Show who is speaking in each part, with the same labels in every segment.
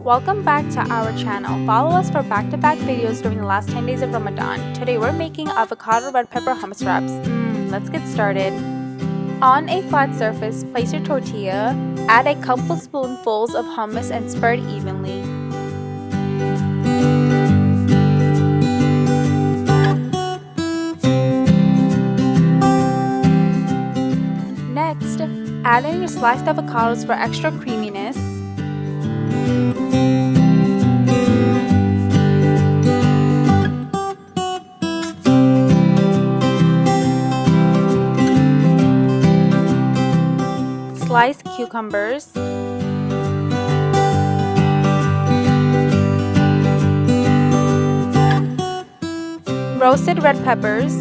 Speaker 1: Welcome back to our channel. Follow us for back-to-back videos during the last 10 days of Ramadan. Today we're making avocado red pepper hummus wraps. Let's get started. On a flat surface, place your tortilla, add a couple spoonfuls of hummus and spread evenly. Next, add in your sliced avocados for extra creaminess. Sliced cucumbers, roasted red peppers,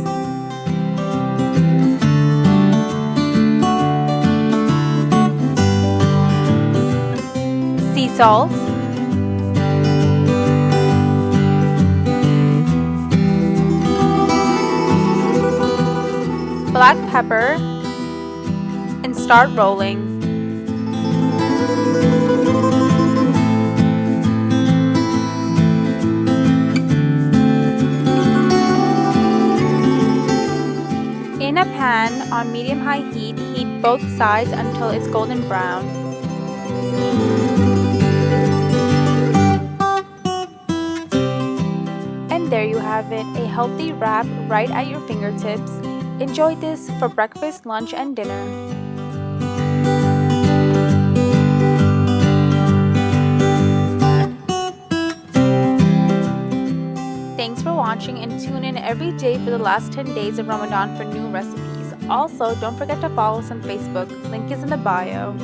Speaker 1: sea salt, black pepper, and start rolling. In a pan on medium-high heat, heat both sides until it's golden brown. And there you have it, a healthy wrap right at your fingertips. Enjoy this for breakfast, lunch, and dinner. Thanks for watching and tune in every day for the last 10 days of Ramadan for new recipes. Also, don't forget to follow us on Facebook. Link is in the bio.